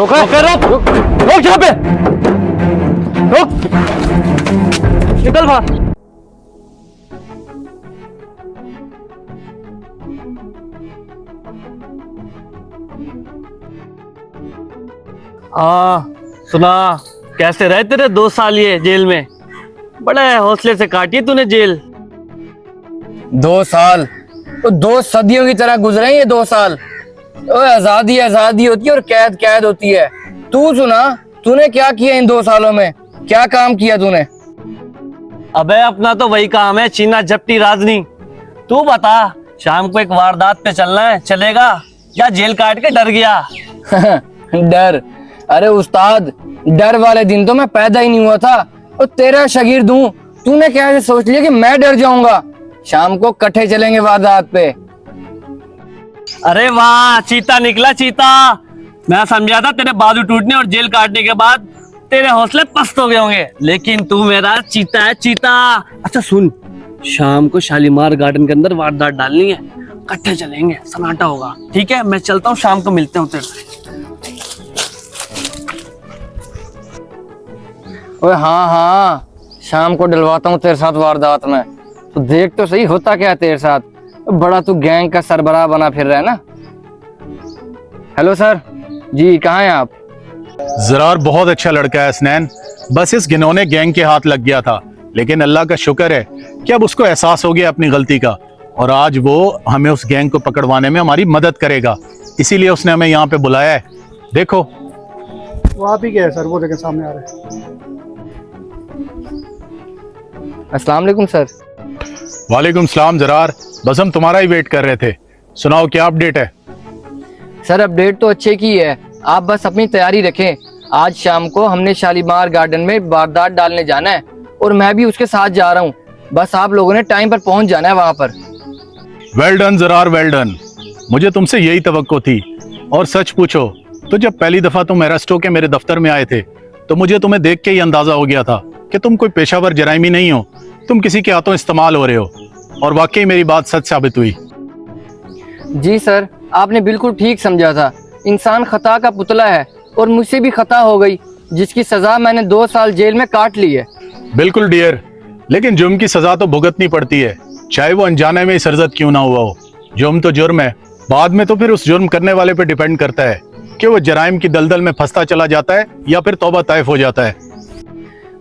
रोक रोक रोक रोक यहाँ पे रोक निकल बाहर। सुना कैसे रहे तेरे 2 साल ये जेल में? बड़े हौसले से काटी तूने जेल। 2 साल तो 2 सदियों की तरह गुजरे ये 2 साल। आजादी आजादी होती है और कैद कैद होती है। तू सुना, तूने क्या किया इन 2 सालों में? क्या काम किया तूने? अबे अपना तो वही काम है, चीना झपटी राजनी। तू बता, शाम को एक वारदात पे चलना है, चलेगा या जेल काट के डर गया? डर? अरे उस्ताद, डर वाले दिन तो मैं पैदा ही नहीं हुआ था और तेरा शागिर्द हूँ। तूने कैसे सोच लिया कि मैं डर जाऊंगा? शाम को इकट्ठे चलेंगे वारदात पे। अरे वाह, चीता निकला चीता। मैं समझा था तेरे बाजू टूटने और जेल काटने के बाद तेरे हौसले पस्त हो गए होंगे, लेकिन तू मेरा चीता है, चीता। अच्छा सुन, शाम को शालीमार गार्डन के अंदर वारदात डालनी है, इकट्ठे चलेंगे, सन्नाटा होगा। ठीक है, मैं चलता हूँ, शाम को मिलते हैं तेरे से। ओए हाँ हाँ, शाम को डलवाता हूँ तेरे साथ वारदात में। तो देख तो सही होता क्या है तेरे साथ। बड़ा तू गैंग का सरबराह बना फिर रहा है ना। हेलो सर जी, कहाँ हैं आप? ज़रार बहुत अच्छा लड़का है हसनैन, बस इस घिनौने गैंग के हाथ लग गया था, लेकिन अल्लाह का शुक्र है कि अब उसको एहसास हो गया अपनी गलती का, और आज वो हमें उस गैंग को पकड़वाने में हमारी मदद करेगा। इसीलिए उसने हमें यहाँ पे बुलाया है। देखो वो आप ही क्या है सर, वो देखें सामने आ रहे हैं। अस्सलाम वालेकुम सर। वालेकुम सलाम ज़रार, बस हम तुम्हारा ही वेट कर रहे थे। सुनाओ क्या अपडेट है? सर अपडेट तो अच्छे की है, आप बस अपनी तैयारी रखें। आज शाम को हमने शालीमार गार्डन में वारदात डालने जाना है और मैं भी उसके साथ जा रहा हूँ। बस आप लोगों ने टाइम पर पहुँच जाना है वहाँ पर। Well done Zarar, well done. मुझे तुमसे यही तवक्को थी। और सच पूछो तो जब पहली दफा तुम अरेस्ट होके मेरे दफ्तर में आए थे तो मुझे तुम्हें देख के ही अंदाजा हो गया था कि तुम कोई पेशावर जराइमी नहीं हो, तुम किसी के हाथों इस्तेमाल हो रहे हो। और वाकई मेरी बात सच साबित हुई। जी सर, आपने बिल्कुल ठीक समझा था। इंसान खता का पुतला है और मुझसे भी खता हो गई, जिसकी सजा मैंने 2 साल जेल में काट ली है। बिल्कुल डियर, लेकिन जुर्म की सजा तो भुगतनी पड़ती है, चाहे वो अनजाने में ही सरजद क्यों ना हुआ हो। जुर्म तो जुर्म है, बाद में तो फिर उस जुर्म करने वाले पे डिपेंड करता है कि वो जराइम की दलदल में फंसता चला जाता है या फिर तौबा तैफ हो जाता है।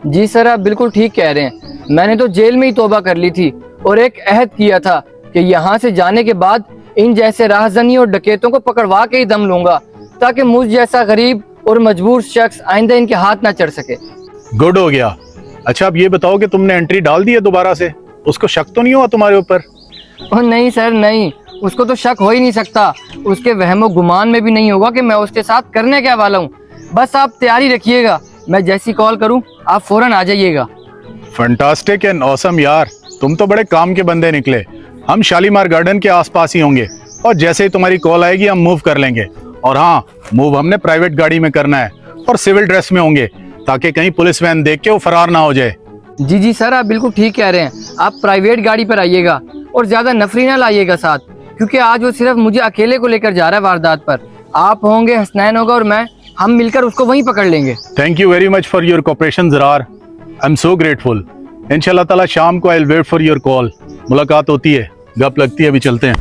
जी सर, आप बिल्कुल ठीक कह रहे हैं। मैंने तो जेल में ही तौबा कर ली थी और एक अहद किया था कि यहाँ से जाने के बाद इन जैसे राहजनी और डकैतों को पकड़वा के ही दम लूंगा, ताकि मुझ जैसा गरीब और मजबूर शख्स आइंदा इनके हाथ ना चढ़ सके। गुड हो गया। अच्छा अब ये बताओ कि तुमने एंट्री डाल दी है दोबारा से? उसको शक तो नहीं हुआ तुम्हारे ऊपर? ओह नहीं सर नहीं, उसको तो शक हो ही नहीं सकता। उसके वहमो गुमान में भी नहीं होगा कि मैं उसके साथ करने क्या वाला हूँ। बस आप तैयारी रखिएगा, मैं जैसी कॉल करूँ आप फौरन आ जाइएगा। फैंटास्टिक एंड ऑसम यार, तुम तो बड़े काम के बंदे निकले। हम शालीमार गार्डन के आसपास ही होंगे और जैसे ही तुम्हारी कॉल आएगी हम मूव कर लेंगे। और हाँ, मूव हमने प्राइवेट गाड़ी में करना है और सिविल ड्रेस में होंगे, ताकि कहीं पुलिस वैन देख के वो फरार ना हो जाए। जी जी सर, आप बिल्कुल ठीक कह रहे हैं। आप प्राइवेट गाड़ी पर आइएगा और ज्यादा नफरी ना लाइएगा साथ, क्योंकि आज वो सिर्फ मुझे अकेले को लेकर जा रहा है वारदात पर। आप होंगे, हसनैन होगा और मैं, हम मिलकर उसको वहीं पकड़ लेंगे। Thank you very much for your cooperation Zarar, I'm so grateful. इंशाल्लाह ताला शाम को I will wait for your call. मुलाकात होती है, गप लगती है। अभी चलते हैं।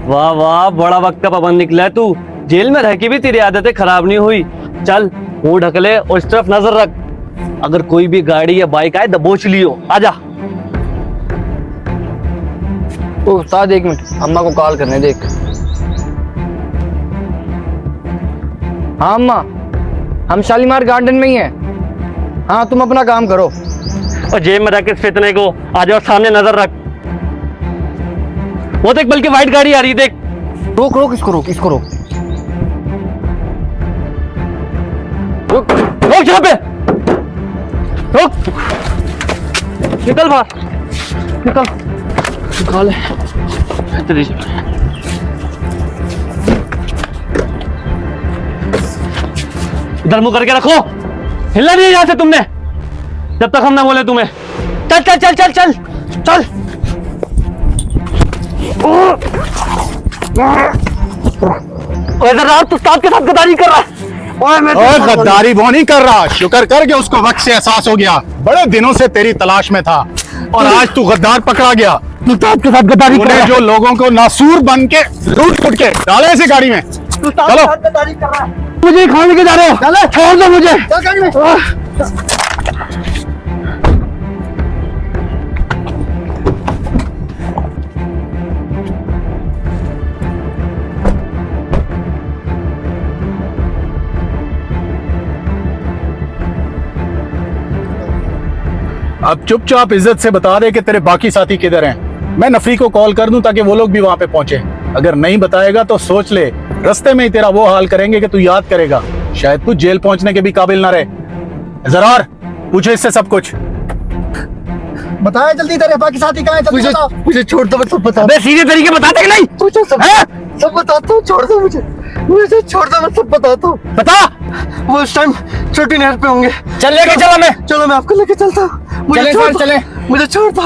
वाह वाह, बड़ा वक्त का पाबंद निकला है तू। जेल में रह के भी तेरी आदतें खराब नहीं हुई। चल मुंह ढक ले और इस तरफ नजर रख, अगर कोई भी गाड़ी या बाइक आए दबोच लियो। आजा। ओ उस्ताद, 1 मिनट, अम्मा को कॉल करने देख। हाँ अम्मा, हम शालीमार गार्डन में ही हैं। हाँ तुम अपना काम करो। और जेब में रख इस फितने को, आजा और सामने नजर रख। वो देख, बल्कि व्हाइट गाड़ी आ रही, देख। रोक रोक इसको, रोक इसको, रोक रोक रोक यहाँ पे, रोक। निकल बाहर, निकल। निकाल। तेरी इधर मुंह करके रखो, हिलना नहीं है यहाँ से तुमने जब तक हम ना बोले तुम्हें। चल चल चल चल चल चल। ओए जरा तू उस्ताद के साथ गद्दारी कर रहा है। ओए मैं और गद्दारी वो नहीं कर रहा, शुक्र कर के उसको वक्त से एहसास हो गया। बड़े दिनों से तेरी तलाश में था और आज तू गद्दार पकड़ा गया। उस्ताद के साथ गद्दारी कर रहा तूने है। जो लोगों को नासूर बन के लूट फुट के डाले इसी गाड़ी में। उस्ताद के चलो। साथ गद्दारी कर रहा है। मुझे खाने लेके जा रहे हो? छोड़ दो मुझे। चल गाड़ी में। अब चुपचाप इज्जत से बता दे कि तेरे बाकी साथी किधर हैं। मैं नफरी को कॉल कर दूं ताकि वो लोग भी वहां पे पहुंचे। अगर नहीं बताएगा तो सोच ले, रास्ते में ही तेरा वो हाल करेंगे कि तू याद करेगा। शायद तू जेल पहुंचने के भी काबिल ना रहे। जरार पूछो इससे सब कुछ। बताया जल्दी, तेरे बाकी साथी कहाँ हैं? जल्दी बताओ। मुझे छोड़ दो, मैं सब बता अबे सीधे तरीके बताते कि नहीं? मुझे सब बताता हूँ, छोड़ दो मुझे छोड़ दो, मैं सब बताता हूँ। बता। वो उस टाइम छोटी नहर पे होंगे। चल लेके चला मैं। चलो मैं आपको लेके चलता हूँ। मुझे चले छोड़ सर, दो, चले। मुझे छोड़ दो।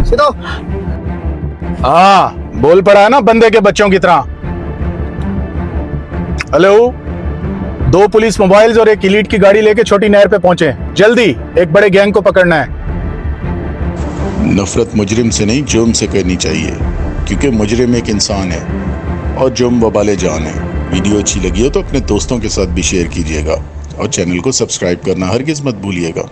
सीधा। हाँ बोल पड़ा है ना बंदे के बच्चों की तरह। हेलो, 2 पुलिस मोबाइल्स और एक इलीट की गाड़ी लेके छोटी नहर पे पहुंचे। जल्दी, एक बड़े गैंग को पकड़ना है। नफरत मुजरिम से नहीं जुर्म से करनी चाहिए, क्योंकि मुजरिम एक इंसान है और जुर्म वबाले जान है। वीडियो अच्छी लगी हो तो अपने दोस्तों के साथ भी शेयर कीजिएगा और चैनल को सब्सक्राइब करना हरगिज़ मत भूलिएगा।